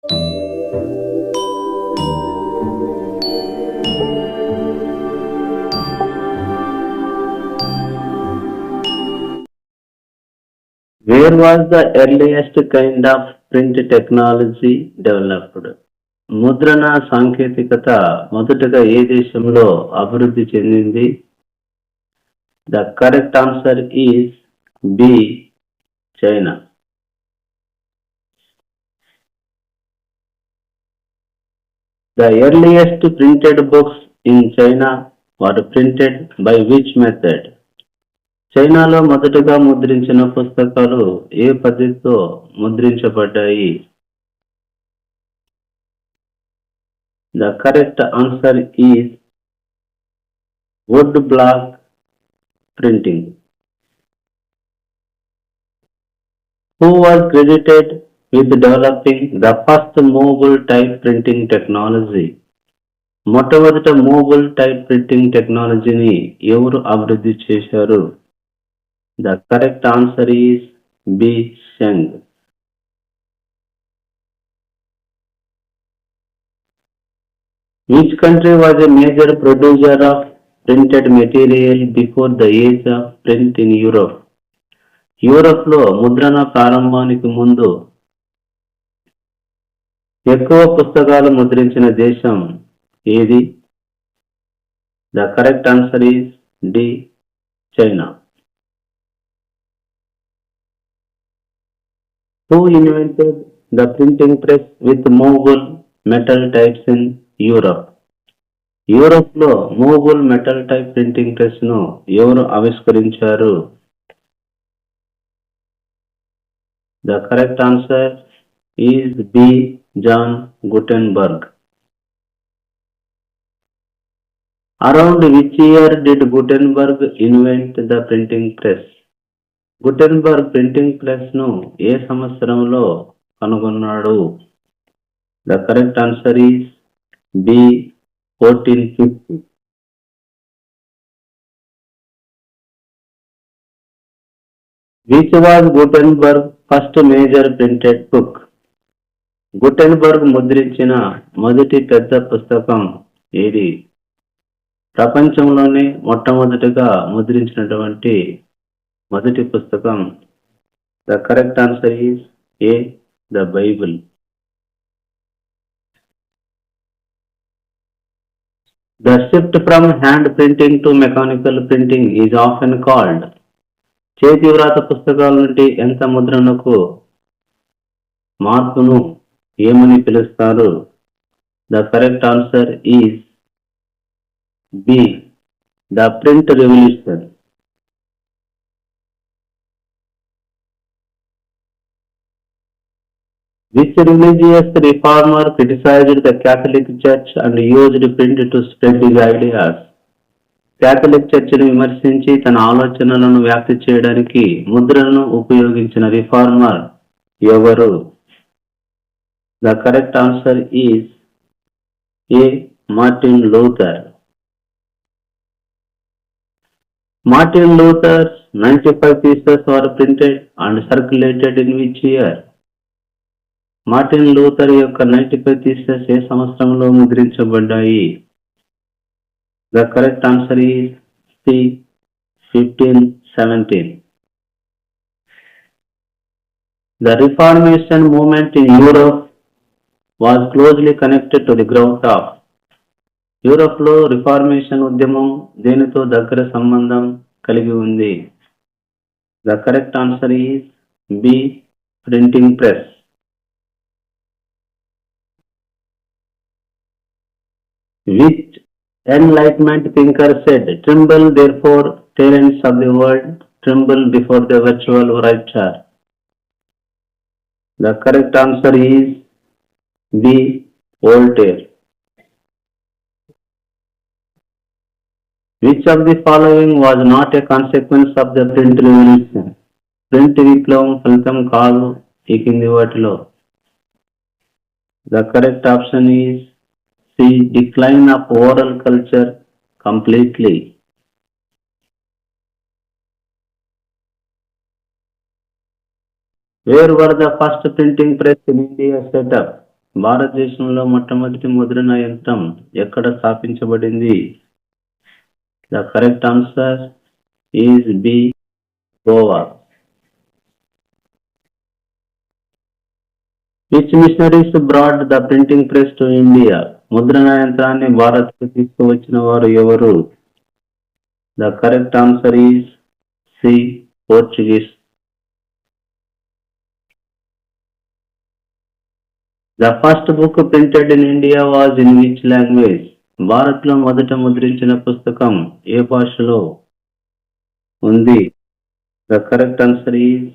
Where was the earliest kind of print technology developed? ముద్రణ సాంకేతికత మొదటగా ఏ దేశంలో అభివృద్ధి చెందింది? The correct answer is B. China. The earliest printed books in China were printed by which method? చైనాలో మొదటగా ముద్రించిన పుస్తకాలు ఏ పద్ధతితో ముద్రించబడ్డాయి? The correct answer is wood block printing. Who was credited with developing the first movable type printing technology? మొట్టమొదట movable type printing టెక్నాలజీని ఎవరు అభివృద్ధి చేశారు? The correct answer is B. Sheng. Which country was a major producer of printed material before the age of print in Europe? యూరప్లో ముద్రణ ప్రారంభానికి ముందు ఎక్కువ పుస్తకాలు ముద్రించిన దేశం ఏది? The correct answer is D. China. Who invented the printing press with movable metal types in Europe? యూరోప్లో movable metal type printing press ను ఎవరు ఆవిష్కరించారు? The correct answer is B. John Gutenberg. Around which year did Gutenberg invent the printing press? Gutenberg printing press ను ఏ సంవత్సరంలో కనుగొన్నాడు? The correct answer is B. 1450. Which was Gutenberg's first major printed book? Gutenberg ముద్రించిన మొదటి పెద్ద పుస్తకం ఏది? ప్రపంచంలోనే మొట్టమొదటిగా ముద్రించినటువంటి మొదటి పుస్తకం. The correct answer is A. The Bible. The shift from hand printing to mechanical printing is often called. చేతి వ్రాత పుస్తకాల నుండి యంత్ర ముద్రణకు మార్పును ఏమని పిలుస్తారు? The correct answer is B. The print revolution. Which religious reformer criticized the Catholic Church and used print to spread his ideas? Catholic చర్చిని విమర్శించి తన ఆలోచనలను వ్యాప్తి చేయడానికి ముద్రలను ఉపయోగించిన రిఫార్మర్ ఎవరు? The correct answer is A. Martin Luther. Martin Luther's 95 theses were printed and circulated in which year? Martin Luther యొక్క 95 theses ఏ సంవత్సరంలో ముద్రించబడ్డాయి? The correct answer is C. 1517. The Reformation movement in Europe was closely connected to the growth of. యూరోప్లో reformation ఉద్యమం దేనితో దగ్గర సంబంధం కలిగి ఉంది? The correct answer is B. Printing press. Which Enlightenment thinker said, "Tremble therefore, tyrants of the world, tremble before the virtual writer"? The correct answer is B. Voltaire. Which of the following was not a consequence of the print revolution? Print విప్లవం ఫలితం కాదు ఈ కింది వాటిలో. The correct option is C. Decline of oral culture completely. Where were the first printing press in India set up? భారతదేశంలో మొట్టమొదటి ముద్రణ యంత్రం ఎక్కడ స్థాపించబడింది? The correct answer is B, Goa. Which missionaries brought the printing press to India? ముద్రణ యంత్రాన్ని భారత్కు తీసుకువచ్చిన వారు ఎవరు? The correct answer is C, Portuguese. The first book printed in India was in which language? భారత్లో మొదట ముద్రించిన పుస్తకం ఏ భాషలో ఉంది? The correct answer is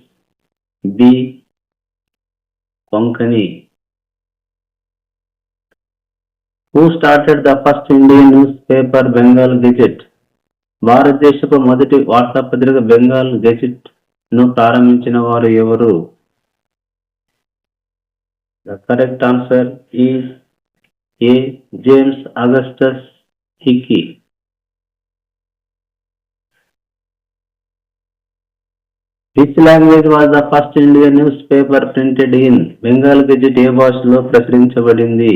B, Konkani. Who started the first Indian newspaper Bengal Gazette? భారతదేశపు మొదటి వార్తాపత్రిక బెంగాల్ గెజెట్ ను ప్రారంభించిన వారు ఎవరు? The correct answer is A, James Augustus Hicky. Which language was the first Indian newspaper printed in? Bengal gazette ఏ భాషలో ప్రచురించబడింది?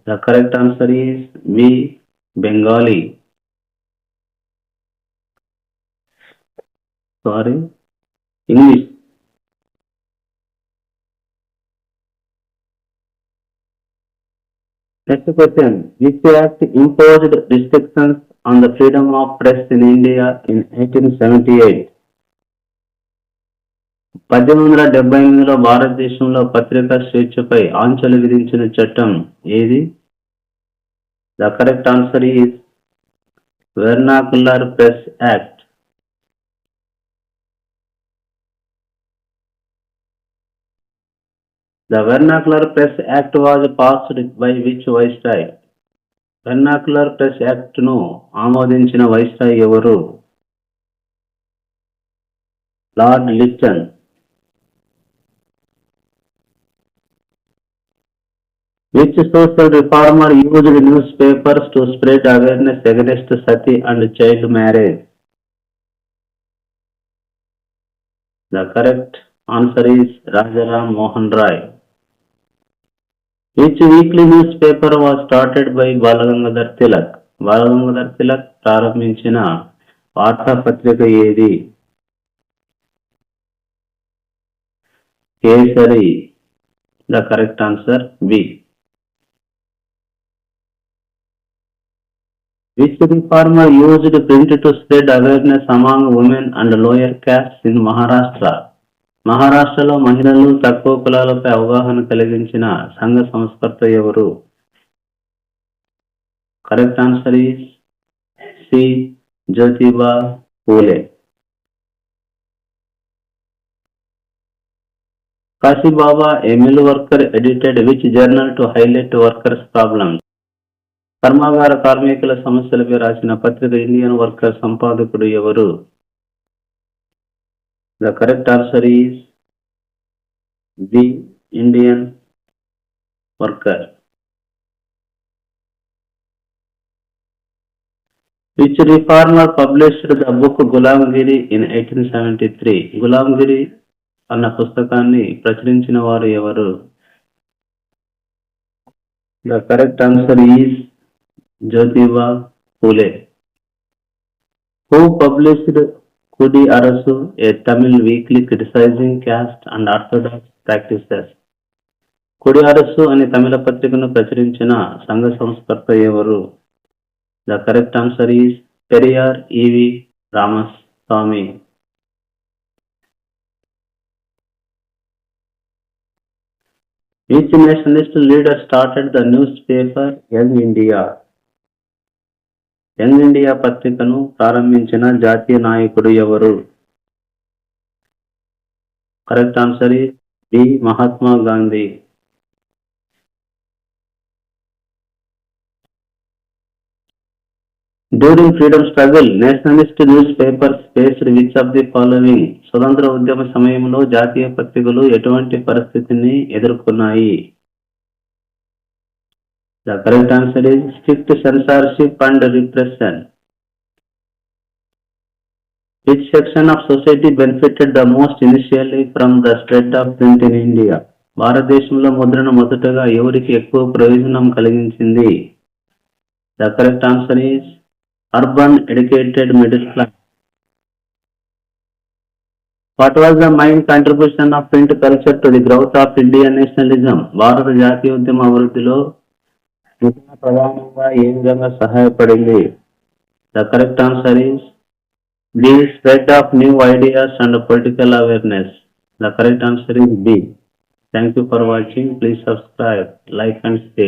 The correct answer is B, Bengali. Sorry, English. Next question. Which act imposed restrictions on the freedom of press in India in 1878? 1878లో భారతదేశంలో పత్రికా స్వేచ్ఛపై ఆంక్షలు విధించిన చట్టం ఏది? The correct answer is vernacular press act. The Vernacular Press Act was passed by which viceroy? Vernacular Press Act ను ఆమోదించిన viceroy ఎవరు? Lord Lytton. Which social reformer used newspapers to spread awareness against sati and child marriage? The correct answer is Rajaram Mohan Rai. Which weekly newspaper was started by Balagangadhar Tilak? Balagangadhar Tilak ప్రారంభించిన వార్తాపత్రిక ఏది? Kesari. The correct answer B. Which reformer used print to spread awareness among women and lower castes in Maharashtra? మహారాష్ట్రలో మహిళలు తక్కువ కులాలపై అవగాహన కలిగించిన సంఘ సంస్కర్త ఎవరు? Correct answer is C, Jyotiba Phule. Kashibaba, a mill worker, edited which journal to highlight workers' problems? కర్మాగార కార్మికుల సమస్యలపై రాసిన పత్రిక ఇండియన్ వర్కర్ సంపాదకుడు ఎవరు? The correct answer is the Indian worker. Which reformer published the book Gulamgiri in 1873? గులాంగిరి అన్న పుస్తకాన్ని ప్రచురించిన వారు ఎవరు? The correct answer is Jyotiba Phule. Who published Kudi Arasu, a Tamil weekly criticizing caste and orthodox practices? కుడి అరసు అనే తమిళ పత్రికను ప్రచురించిన సంఘ సంస్కర్త ఎవరు? The correct answer is Periyar E V Ramaswamy. Which nationalist leader started the newspaper Young India? Young India పత్రికను ప్రారంభించిన జాతీయ నాయకుడు ఎవరు? Correct answer is B, Mahatma Gandhi. During freedom struggle nationalist newspapers faced which of the following? స్వతంత్ర ఉద్యమ సమయంలో జాతీయ పత్రికలు ఎటువంటి పరిస్థితిని ఎదుర్కొన్నాయి? The correct answer is strict censorship and repression. Which section of society benefited the most initially from the spread of print in India? భారతదేశంలో ముద్రణ మొదటగా ఎవరికి ఎక్కువ ప్రయోజనం కలిగించింది? The correct answer is urban educated middle class. What was the main contribution of print culture to the growth of Indian nationalism? భారత జాతీయోద్యమ అభివృద్ధిలో ముద్రణ ప్రధానంగా ఏ విధంగా సహాయపడింది? The correct answer is the spread of new ideas and political awareness. The correct answer is B. Thank you for watching. Please subscribe, like and share.